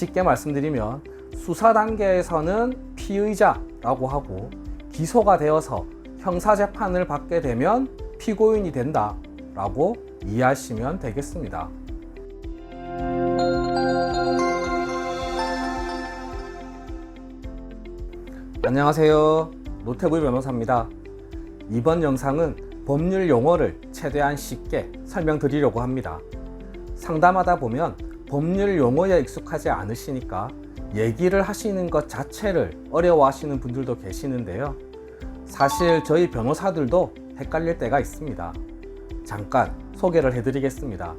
쉽게 말씀드리면 수사 단계에서는 피의자라고 하고 기소가 되어서 형사재판을 받게 되면 피고인이 된다라고 이해하시면 되겠습니다. 안녕하세요. 노태구 변호사입니다. 이번 영상은 법률 용어를 최대한 쉽게 설명드리려고 합니다. 상담하다 보면 법률 용어에 익숙하지 않으시니까 얘기를 하시는 것 자체를 어려워하시는 분들도 계시는데요. 사실 저희 변호사들도 헷갈릴 때가 있습니다. 잠깐 소개를 해드리겠습니다.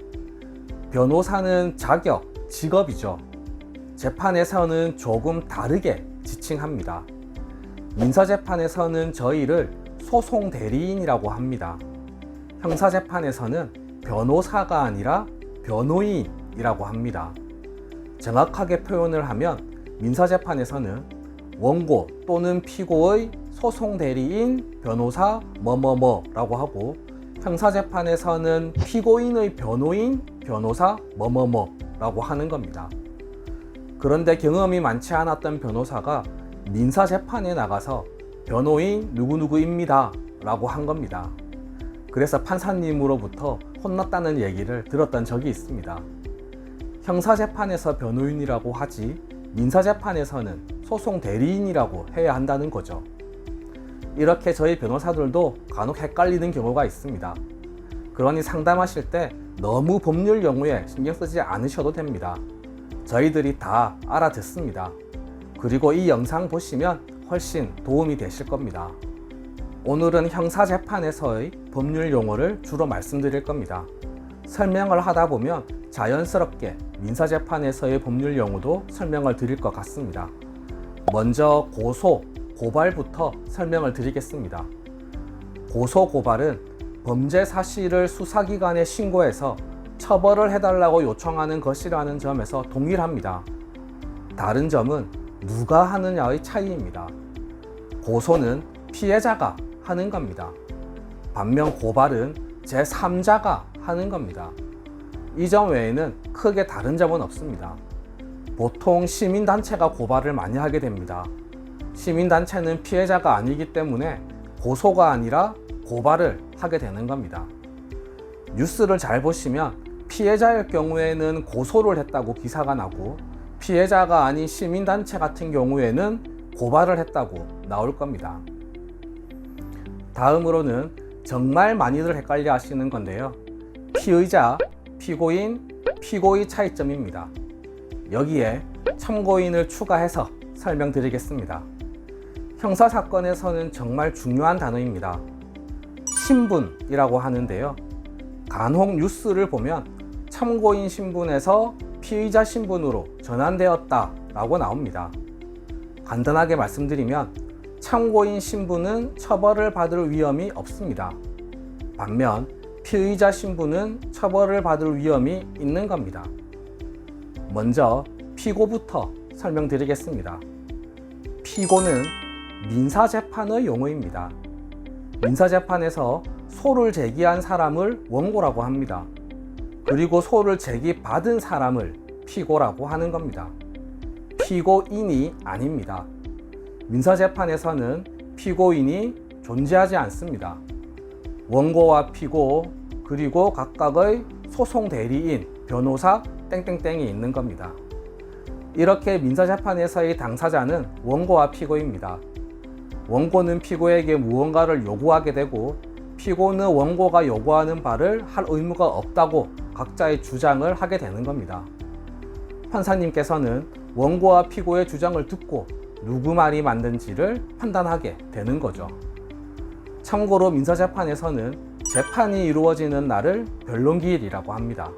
변호사는 자격, 직업이죠. 재판에서는 조금 다르게 지칭합니다. 민사재판에서는 저희를 소송 대리인이라고 합니다. 형사재판에서는 변호사가 아니라 변호인이라고 합니다. 정확하게 표현을 하면 민사재판에서는 원고 또는 피고의 소송 대리인, 변호사, 뭐뭐뭐라고 하고 형사재판에서는 피고인의 변호인, 변호사, 뭐뭐뭐라고 하는 겁니다. 그런데 경험이 많지 않았던 변호사가 민사재판에 나가서 변호인 누구누구입니다 라고 한 겁니다. 그래서 판사님으로부터 혼났다는 얘기를 들었던 적이 있습니다. 형사재판에서 변호인이라고 하지 민사재판에서는 소송 대리인이라고 해야 한다는 거죠. 이렇게 저희 변호사들도 간혹 헷갈리는 경우가 있습니다. 그러니 상담하실 때 너무 법률 용어에 신경 쓰지 않으셔도 됩니다. 저희들이 다 알아듣습니다. 그리고 이 영상 보시면 훨씬 도움이 되실 겁니다. 오늘은 형사재판에서의 법률 용어를 주로 말씀드릴 겁니다. 설명을 하다 보면 자연스럽게 민사재판에서의 법률 용어도 설명을 드릴 것 같습니다. 먼저 고소, 고발부터 설명을 드리겠습니다. 고소, 고발은 범죄 사실을 수사기관에 신고해서 처벌을 해달라고 요청하는 것이라는 점에서 동일합니다. 다른 점은 누가 하느냐의 차이입니다. 고소는 피해자가 하는 겁니다. 반면 고발은 제3자가 하는 겁니다. 이 점 외에는 크게 다른 점은 없습니다. 보통 시민단체가 고발을 많이 하게 됩니다. 시민단체는 피해자가 아니기 때문에 고소가 아니라 고발을 하게 되는 겁니다. 뉴스를 잘 보시면 피해자일 경우에는 고소를 했다고 기사가 나고 피해자가 아닌 시민단체 같은 경우에는 고발을 했다고 나올 겁니다. 다음으로는 정말 많이들 헷갈려 하시는 건데요. 피의자, 피고인, 피고의 차이점입니다. 여기에 참고인을 추가해서 설명드리겠습니다. 형사사건에서는 정말 중요한 단어입니다. 신분이라고 하는데요. 간혹 뉴스를 보면 참고인 신분에서 피의자 신분으로 전환되었다 라고 나옵니다. 간단하게 말씀드리면 참고인 신분은 처벌을 받을 위험이 없습니다. 반면 피의자 신분은 처벌을 받을 위험이 있는 겁니다. 먼저 피고부터 설명드리겠습니다. 피고는 민사재판의 용어입니다. 민사재판에서 소를 제기한 사람을 원고라고 합니다. 그리고 소를 제기받은 사람을 피고라고 하는 겁니다. 피고인이 아닙니다. 민사재판에서는 피고인이 존재하지 않습니다. 원고와 피고 그리고 각각의 소송 대리인, 변호사, 땡땡땡이 있는 겁니다. 이렇게 민사재판에서의 당사자는 원고와 피고입니다. 원고는 피고에게 무언가를 요구하게 되고 피고는 원고가 요구하는 바를 할 의무가 없다고 각자의 주장을 하게 되는 겁니다. 판사님께서는 원고와 피고의 주장을 듣고 누구 말이 맞는지를 판단하게 되는 거죠. 참고로 민사재판에서는 재판이 이루어지는 날을 변론기일이라고 합니다.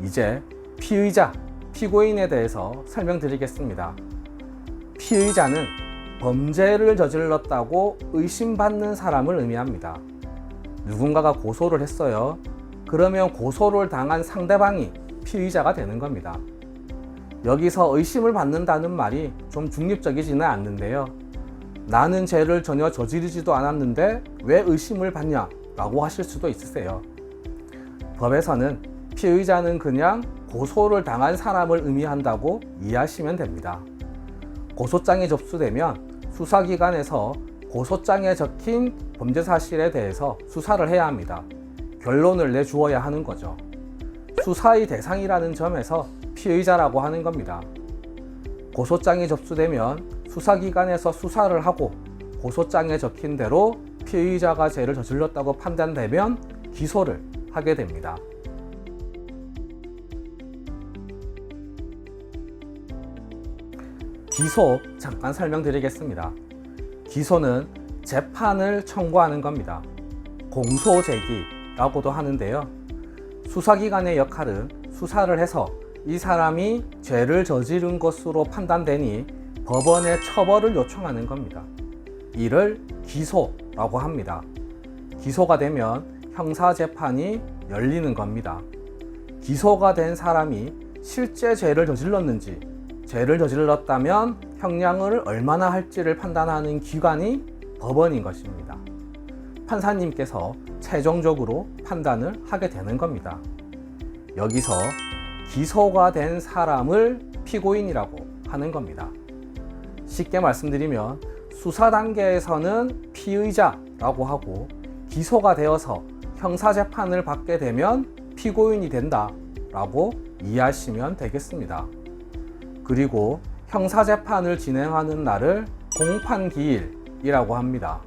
이제 피의자, 피고인에 대해서 설명드리겠습니다. 피의자는 범죄를 저질렀다고 의심받는 사람을 의미합니다. 누군가가 고소를 했어요. 그러면 고소를 당한 상대방이 피의자가 되는 겁니다. 여기서 의심을 받는다는 말이 좀 중립적이지는 않는데요. 나는 죄를 전혀 저지르지도 않았는데 왜 의심을 받냐 라고 하실 수도 있으세요. 법에서는 피의자는 그냥 고소를 당한 사람을 의미한다고 이해하시면 됩니다. 고소장이 접수되면 수사기관에서 고소장에 적힌 범죄 사실에 대해서 수사를 해야 합니다. 결론을 내주어야 하는 거죠. 수사의 대상이라는 점에서 피의자라고 하는 겁니다. 고소장이 접수되면 수사기관에서 수사를 하고 고소장에 적힌 대로 피의자가 죄를 저질렀다고 판단되면 기소를 하게 됩니다. 기소 잠깐 설명드리겠습니다. 기소는 재판을 청구하는 겁니다. 공소제기라고도 하는데요. 수사기관의 역할은 수사를 해서 이 사람이 죄를 저지른 것으로 판단되니 법원에 처벌을 요청하는 겁니다. 이를 기소라고 합니다. 기소가 되면 형사재판이 열리는 겁니다. 기소가 된 사람이 실제 죄를 저질렀는지, 죄를 저질렀다면 형량을 얼마나 할지를 판단하는 기관이 법원인 것입니다. 판사님께서 최종적으로 판단을 하게 되는 겁니다. 여기서 기소가 된 사람을 피고인이라고 하는 겁니다. 쉽게 말씀드리면 수사 단계에서는 피의자라고 하고 기소가 되어서 형사재판을 받게 되면 피고인이 된다라고 이해하시면 되겠습니다. 그리고 형사재판을 진행하는 날을 공판기일이라고 합니다.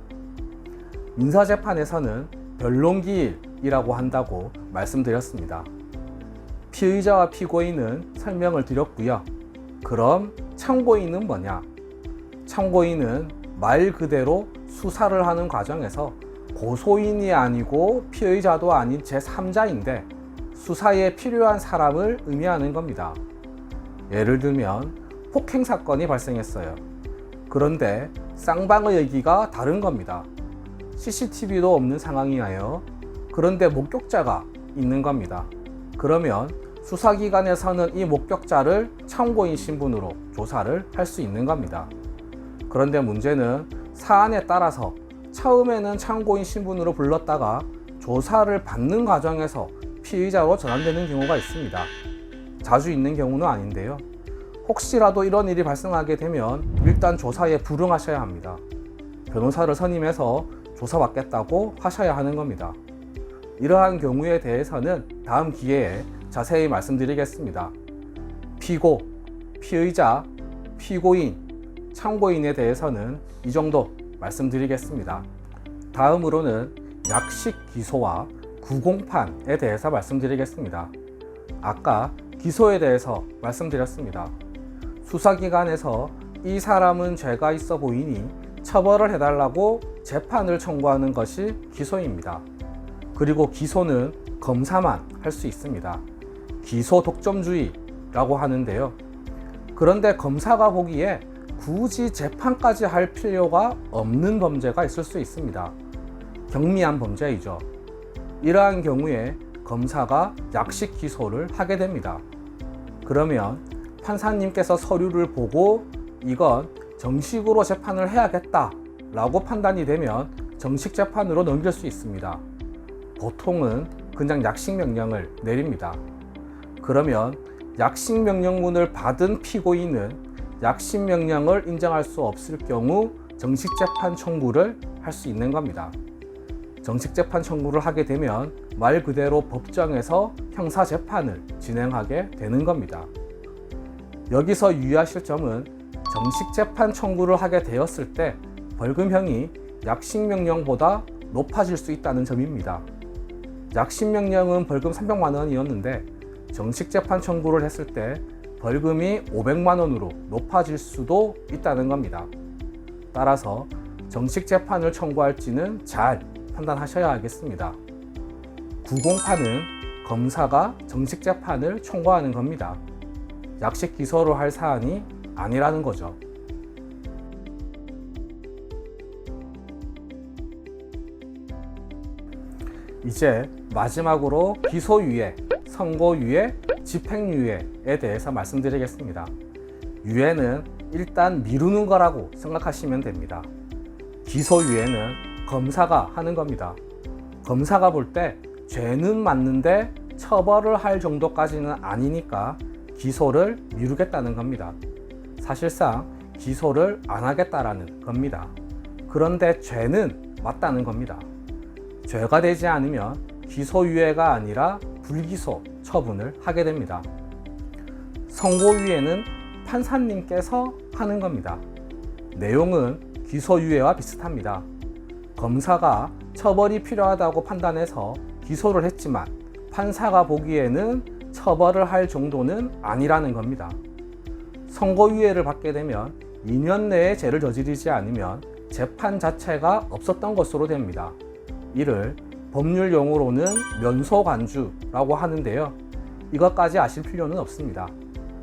민사재판에서는 변론기일이라고 한다고 말씀드렸습니다. 피의자와 피고인은 설명을 드렸고요. 그럼 참고인은 뭐냐? 참고인은 말 그대로 수사를 하는 과정에서 고소인이 아니고 피의자도 아닌 제3자인데 수사에 필요한 사람을 의미하는 겁니다. 예를 들면 폭행 사건이 발생했어요. 그런데 쌍방의 얘기가 다른 겁니다. CCTV도 없는 상황이에요. 그런데 목격자가 있는 겁니다. 그러면 수사기관에서는 이 목격자를 참고인 신분으로 조사를 할 수 있는 겁니다. 그런데 문제는 사안에 따라서 처음에는 참고인 신분으로 불렀다가 조사를 받는 과정에서 피의자로 전환되는 경우가 있습니다. 자주 있는 경우는 아닌데요. 혹시라도 이런 일이 발생하게 되면 일단 조사에 불응하셔야 합니다. 변호사를 선임해서 조사받겠다고 하셔야 하는 겁니다. 이러한 경우에 대해서는 다음 기회에 자세히 말씀드리겠습니다. 피고, 피의자, 피고인, 참고인에 대해서는 이 정도 말씀드리겠습니다. 다음으로는 약식 기소와 구공판에 대해서 말씀드리겠습니다. 아까 기소에 대해서 말씀드렸습니다. 수사기관에서 이 사람은 죄가 있어 보이니 처벌을 해달라고 재판을 청구하는 것이 기소입니다. 그리고 기소는 검사만 할 수 있습니다. 기소 독점주의라고 하는데요. 그런데 검사가 보기에 굳이 재판까지 할 필요가 없는 범죄가 있을 수 있습니다. 경미한 범죄이죠. 이러한 경우에 검사가 약식 기소를 하게 됩니다. 그러면 판사님께서 서류를 보고 이건 정식으로 재판을 해야겠다 라고 판단이 되면 정식 재판으로 넘길 수 있습니다. 보통은 그냥 약식 명령을 내립니다. 그러면 약식 명령문을 받은 피고인은 약식 명령을 인정할 수 없을 경우 정식 재판 청구를 할 수 있는 겁니다. 정식 재판 청구를 하게 되면 말 그대로 법정에서 형사 재판을 진행하게 되는 겁니다. 여기서 유의하실 점은 정식 재판 청구를 하게 되었을 때 벌금형이 약식 명령보다 높아질 수 있다는 점입니다. 약식 명령은 벌금 300만 원이었는데 정식 재판 청구를 했을 때 벌금이 500만 원으로 높아질 수도 있다는 겁니다. 따라서 정식 재판을 청구할지는 잘 판단하셔야 하겠습니다. 구공판은 검사가 정식 재판을 청구하는 겁니다. 약식 기소로 할 사안이 아니라는 거죠. 이제 마지막으로 기소유예, 선고유예, 집행유예에 대해서 말씀드리겠습니다. 유예는 일단 미루는 거라고 생각하시면 됩니다. 기소유예는 검사가 하는 겁니다. 검사가 볼 때 죄는 맞는데 처벌을 할 정도까지는 아니니까 기소를 미루겠다는 겁니다. 사실상 기소를 안 하겠다라는 겁니다. 그런데 죄는 맞다는 겁니다. 죄가 되지 않으면 기소유예가 아니라 불기소 처분을 하게 됩니다. 선고유예는 판사님께서 하는 겁니다. 내용은 기소유예와 비슷합니다. 검사가 처벌이 필요하다고 판단해서 기소를 했지만 판사가 보기에는 처벌을 할 정도는 아니라는 겁니다. 선고유예를 받게 되면 2년 내에 죄를 저지르지 않으면 재판 자체가 없었던 것으로 됩니다. 이를 법률 용어로는 면소관주라고 하는데요. 이것까지 아실 필요는 없습니다.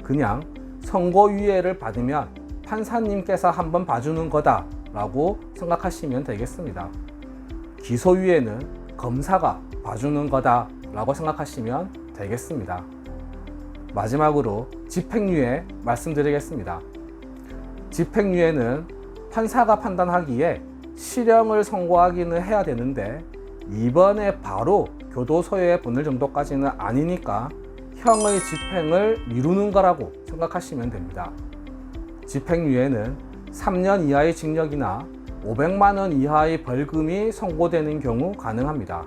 그냥 선고유예를 받으면 판사님께서 한번 봐주는 거다라고 생각하시면 되겠습니다. 기소유예는 검사가 봐주는 거다라고 생각하시면 되겠습니다. 마지막으로 집행유예 말씀드리겠습니다. 집행유예는 판사가 판단하기에 실형을 선고하기는 해야 되는데 이번에 바로 교도소에 보낼 정도까지는 아니니까 형의 집행을 미루는 거라고 생각하시면 됩니다. 집행유예는 3년 이하의 징역이나 500만 원 이하의 벌금이 선고되는 경우 가능합니다.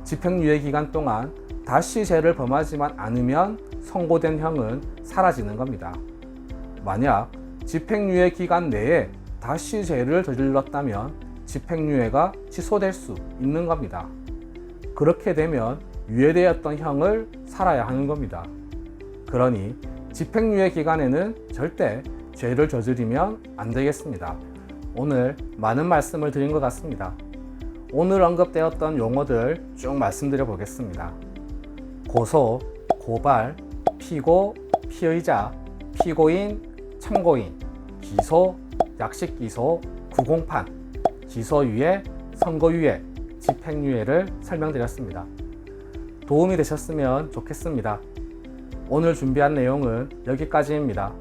집행유예 기간 동안 다시 죄를 범하지만 않으면 선고된 형은 사라지는 겁니다. 만약 집행유예 기간 내에 다시 죄를 저질렀다면 집행유예가 취소될 수 있는 겁니다. 그렇게 되면 유예되었던 형을 살아야 하는 겁니다. 그러니 집행유예 기간에는 절대 죄를 저지르면 안 되겠습니다. 오늘 많은 말씀을 드린 것 같습니다. 오늘 언급되었던 용어들 쭉 말씀드려 보겠습니다. 고소, 고발, 피고, 피의자, 피고인, 참고인, 기소, 약식기소, 구공판, 기소유예, 선고유예, 집행유예를 설명드렸습니다. 도움이 되셨으면 좋겠습니다. 오늘 준비한 내용은 여기까지입니다.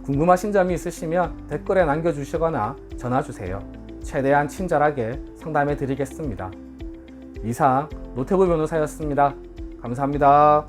궁금하신 점이 있으시면 댓글에 남겨주시거나 전화주세요. 최대한 친절하게 상담해 드리겠습니다. 이상 노태구 변호사였습니다. 감사합니다.